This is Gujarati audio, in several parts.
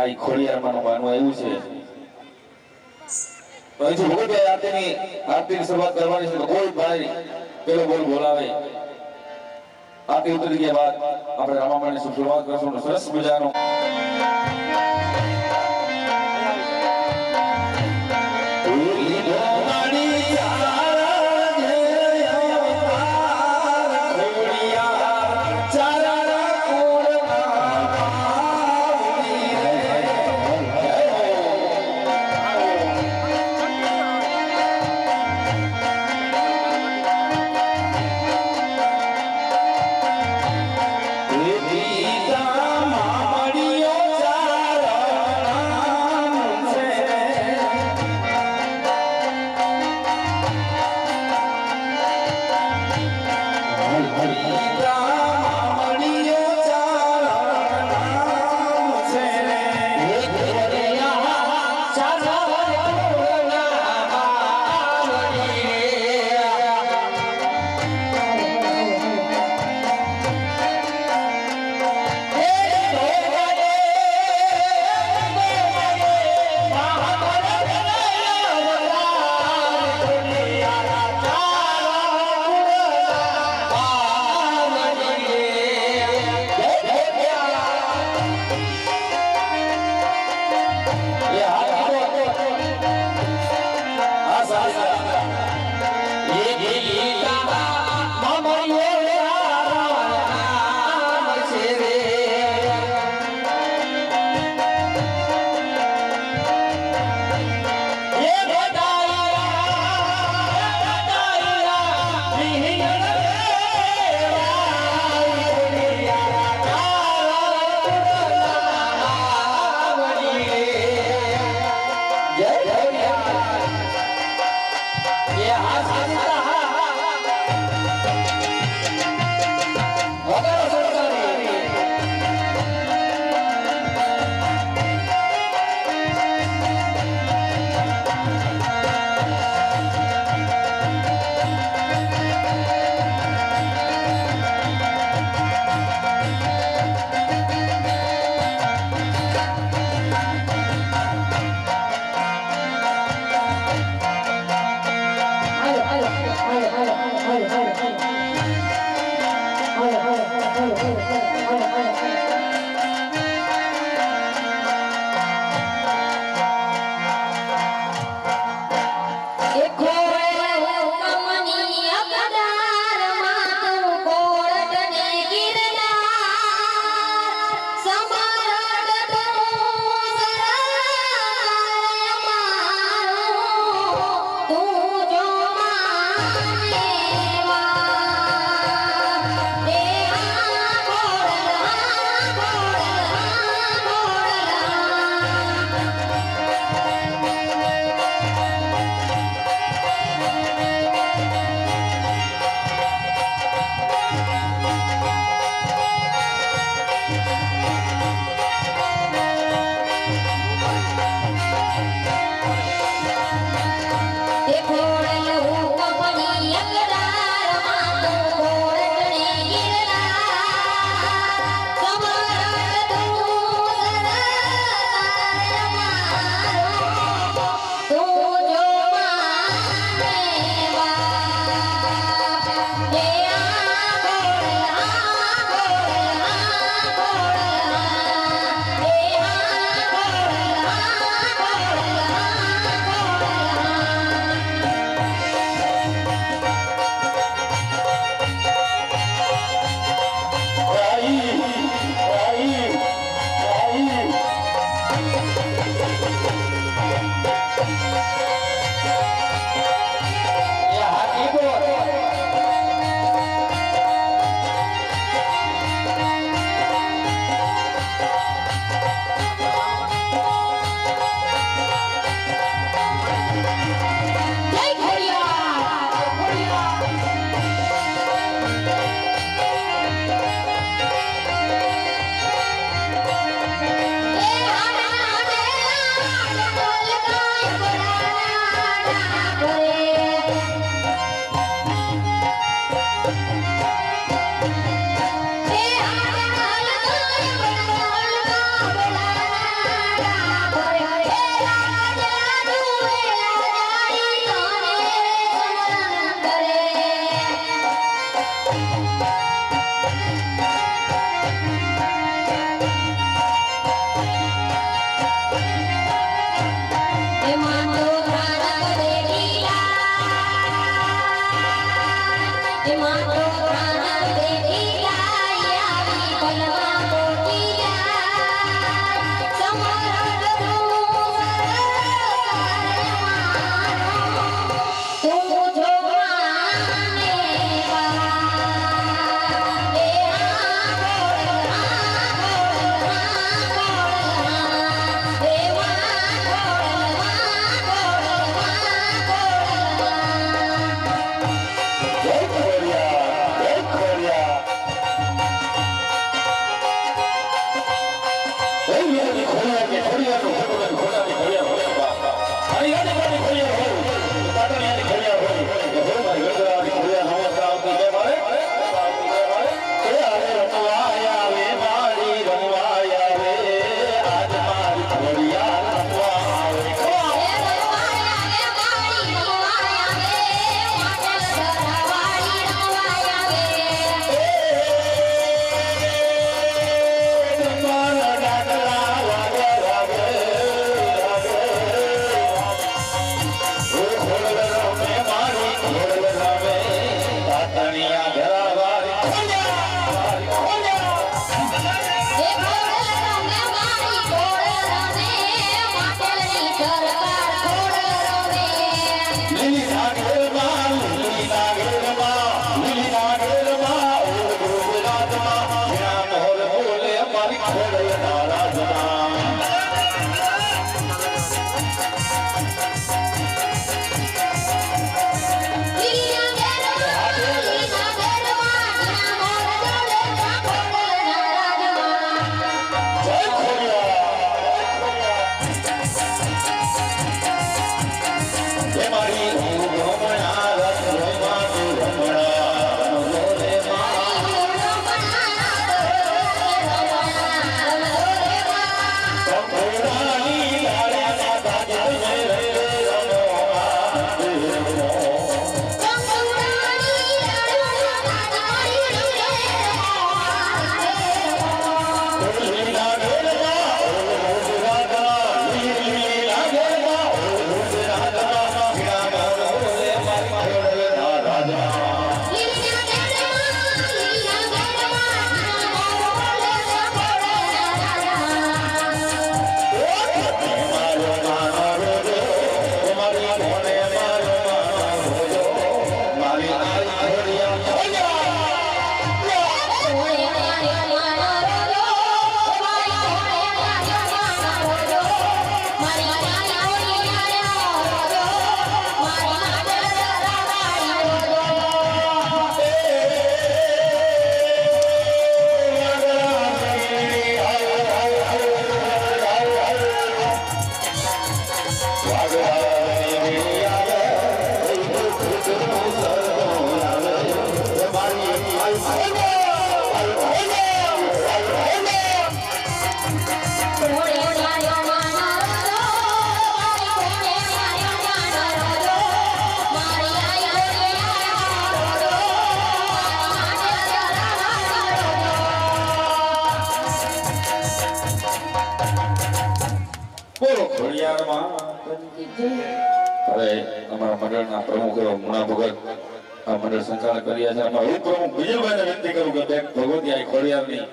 આ ખોડિયારમાંનું ગાનું આવ્યું છે. તો અહીંથી ભગવતી આરતીની શરૂઆત કરવાની છે. તો કોઈ ભાઈ પેલો બોલ બોલાવે. આરતી ઉતરી ગયા બાદ આપણે રામાયણની શરૂઆત કરશું. સરસ મજાનો મામડીઓ હવે અમારા મંડળના પ્રમુખ એવા મુના ભગત આ મંડળ સંચાલન કર્યા છે. અમારા ઉપપ્રમુખ વિજયભાઈને વિનંતી કરું કે બેક ભગવતી આ ખોડિયારની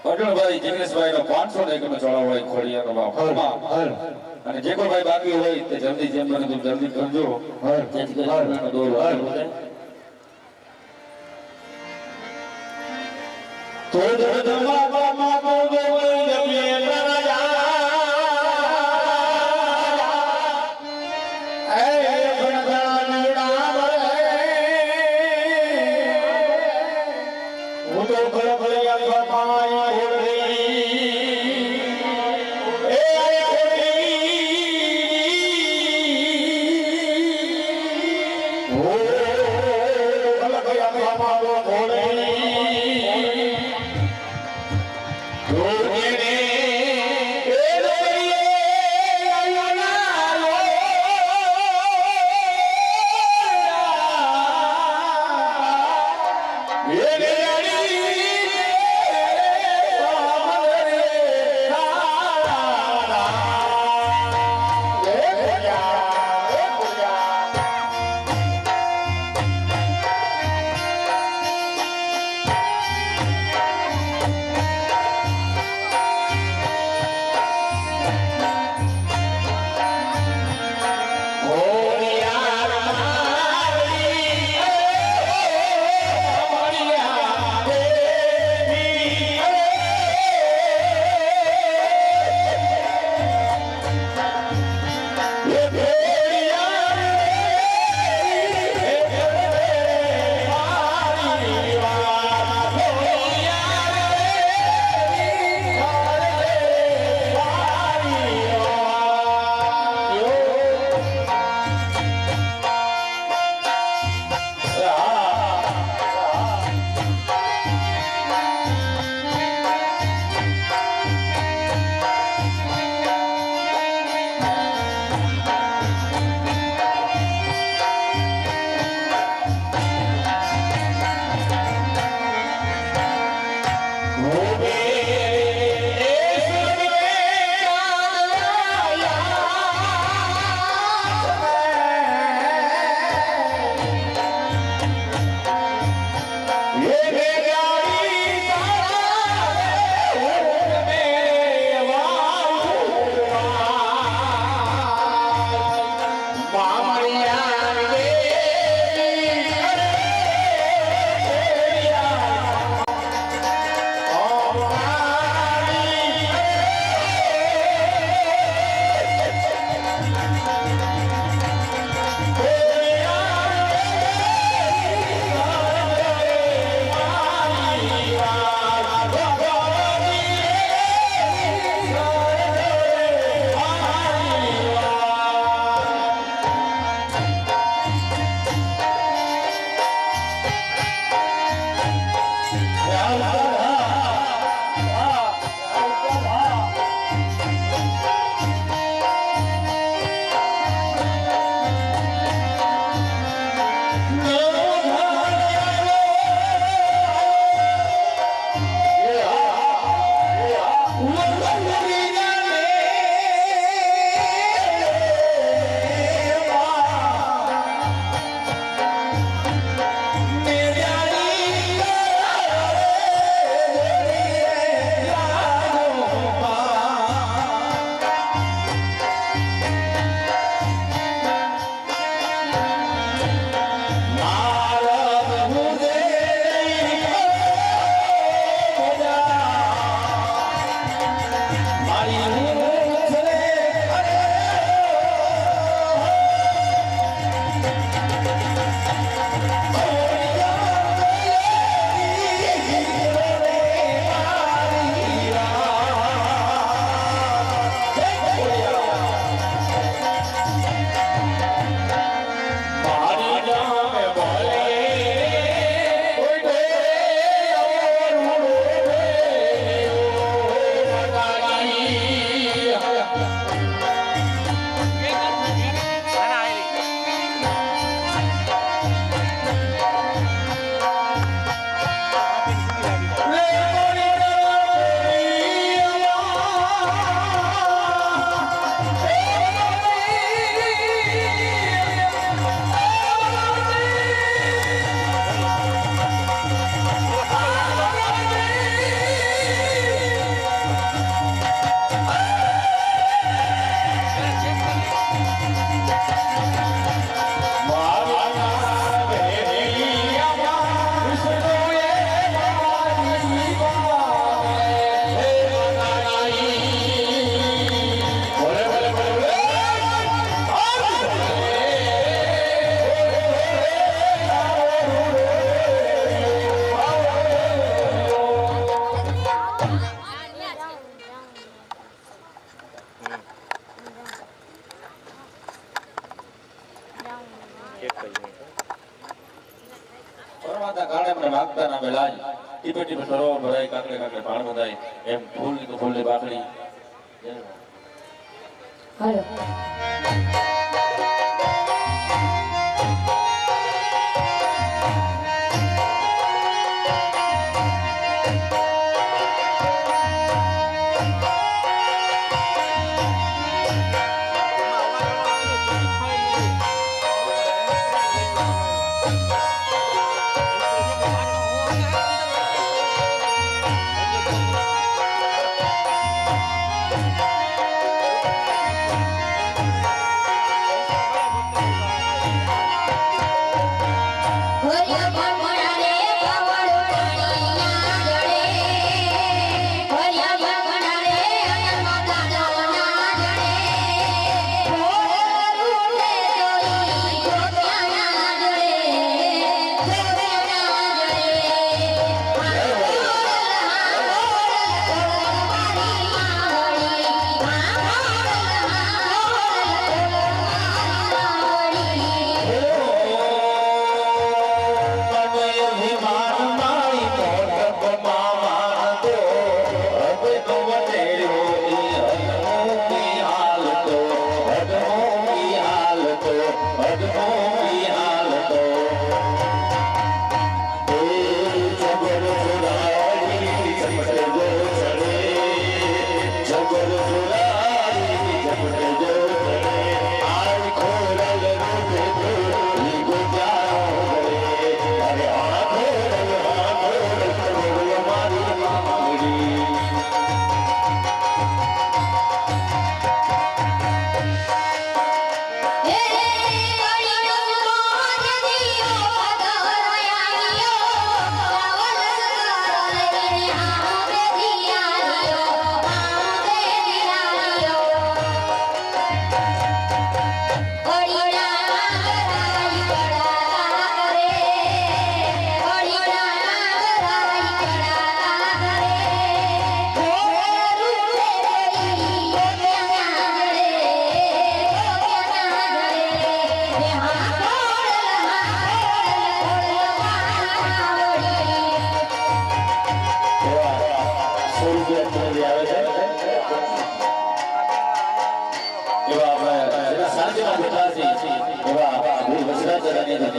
અર્જુનભાઈ જિગ્નેશભાઈ નો 500 એકનો ચડાવ હોય ખોડિયાનો બાપ અને જે કોઈ ભાઈ બાકી હોય તે જલ્દી જેમ બને તેમ જલ્દી કરજો જેથી કરીને દોર વધે. તો ધર્મા બાબા પરમાતા કાળે મને વાગતા ના બેલાજ ટીપે ટીપે સરોવર ભરાય કાકડે કાકડે પાણ બંધાય એમ ફૂલની તો ફૂલની બાકડી હાલો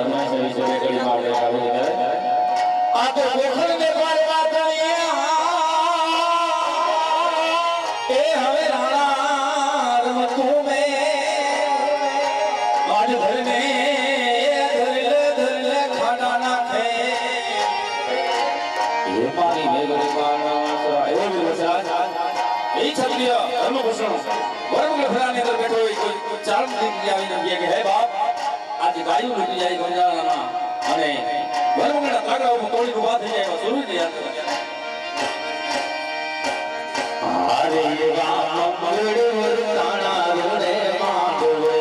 ધર્માશ વિશે બે કડી માં આપણે કાબુ કરે આ તો ગોખણ ને મારે વાતણીયા એ હવે રાણા રમતું મે આજ ધરને ધરલે ખાના નાખે એ મારી વેગડી માણસ એ વિરસાજ એ છત્રીય ધર્મભૂષણ વરમગલ ફરાની અંદર બેઠો હોય કોઈ ચાર દીકરી આવીને કહે કે હે બાપ આજે ગાયું લૂટી જાય ગંજારામાં અને વરમગલના કાગડા ઉપર તોડી ઉભા થઈ જાય એમાં જરૂરી યાદ અરે રામ મલડે વરતાણા રોડે માંડવે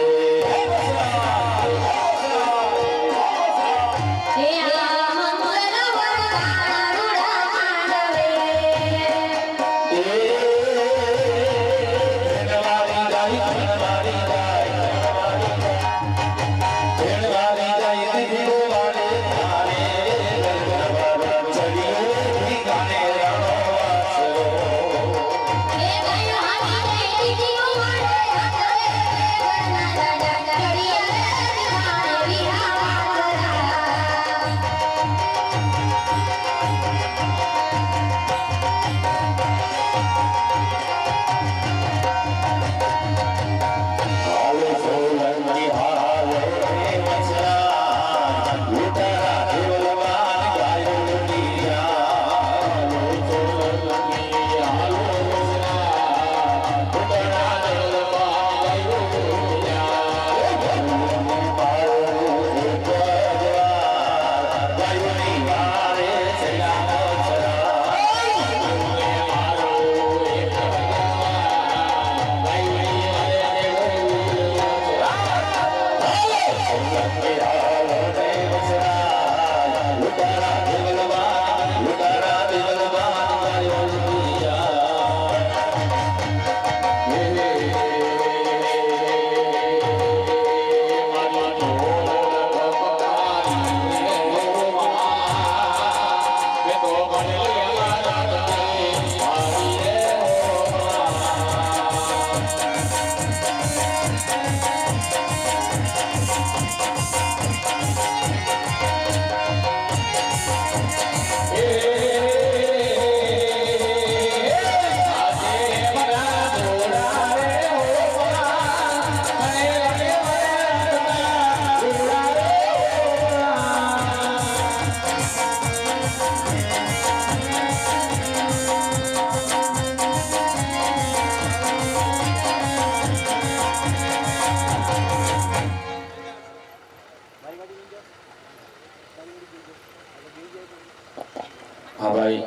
हाँ भाई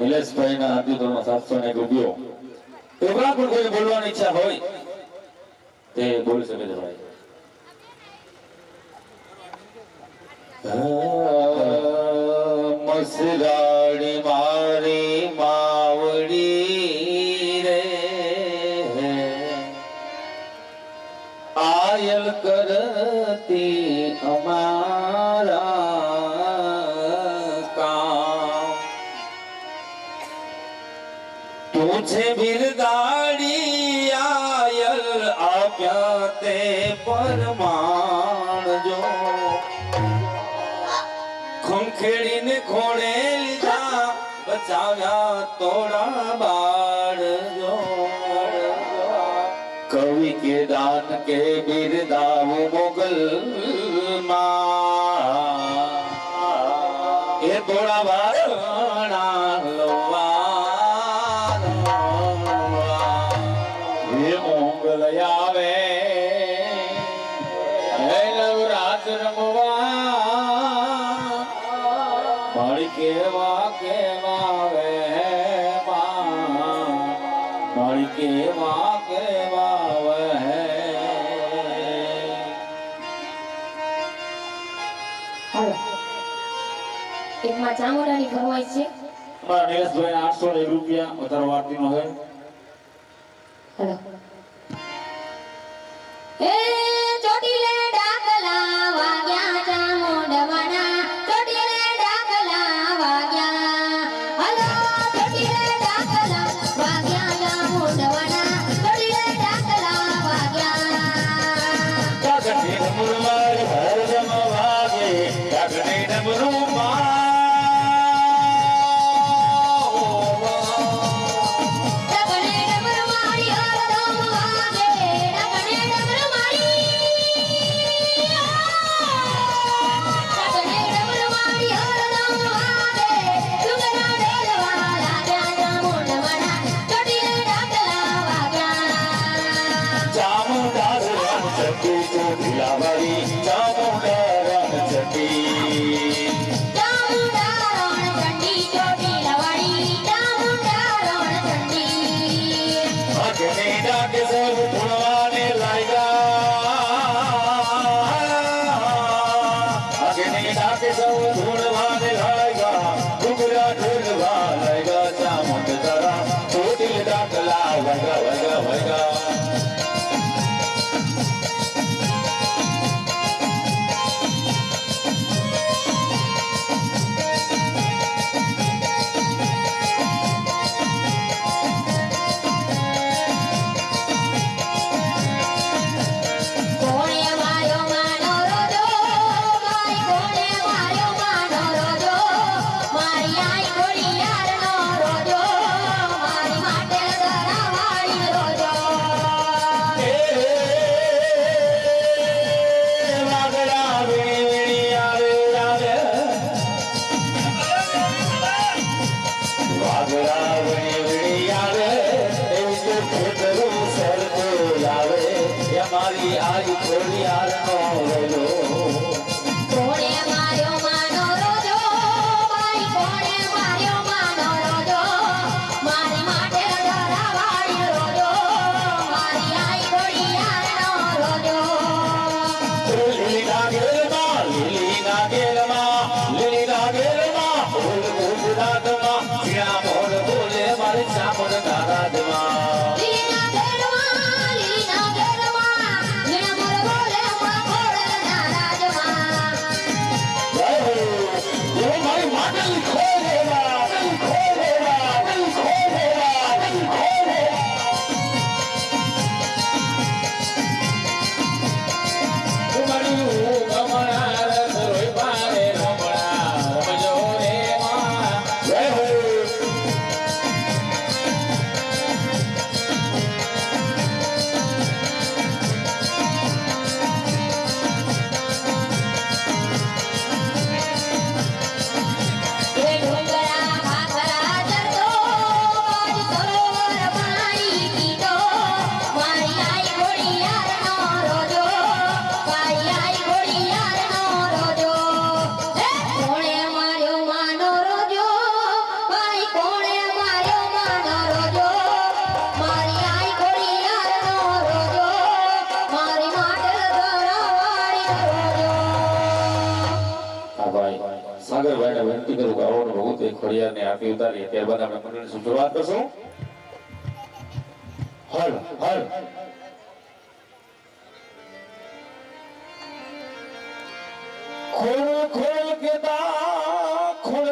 निलेश भाई ना आदि दोनों 700 રૂપિયો એવડા પણ કોઈ બોલવાની ઈચ્છા હોય તે બોલી શકે છે ભાઈ મસરાડી મારી માવડી રે આયલ કરતી અમારા तुझे बिरदाड़ी आयल आप्या ते परमाण जो खंखेड़ी ने खोड़े लीधा बचाव्या तोड़ा बाड़ जो कवि के दान के बिरदाव मोगल मां ये तोड़ा बाड़ लोवा આવે નવરાત રમવા મારી કેવા કેવા વે મારી કેવા કેવા વે એક માં ચામુંડાની ફરમાઈશ છે મારા નિલેશભાઈ 800 રૂપિયા વધારે વાર્તીનો છે હેલો એ ચોટીલે ડાકલા વાગ્યા ચામુંડવાના ચોટીલે ડાકલા વાગ્યા હલો ચોટીલે ડાકલા વાગ્યા ચામુંડવાના ચોટીલે ડાકલા વાગ્યા કાગટી મુરમાર હરદમ વાગે મારી ખોડિયારનો રોજો કોણે માર્યો માનો રોજો ભાઈ કોણે માર્યો માનો રોજો મારી માટે ધરાવાળી રોજો મારી આઈ ઘોડિયારનો રોજો લીલી નાગેરમાં બોલ ગુજરાતમાં જ્યાં મોર બોલે મારી ચામર નારાજમાં લીના ઘેરમાં લીના મોર બોલે માં ખોડલના રાજમાં મારી માટલ ખોલેવા એ ડુંગરા ભાખરા ચરતો બાજ સરોવર પાણી પીતો મારી આઈ ઘોડિયારનો રોજો મારી આઈ ઘોડિયારનો રોજો હે કોણે માર્યો માનો રોજો ભાઈ કોણે માર્યો માનો રોજો મારી આઈ ઘોડિયારનો રોજો મારી માટે ધરાવાળી રોજો હા ભાઈ સાગરભાઈને વિનંતી કરું કે આવો ને ભગવત ખોડિયારની આરતી ઉતારીએ ત્યારબાદ આપણે મંડળની શરૂઆત કરશું હર હર ખોલ ખોલ કે દા ખોલ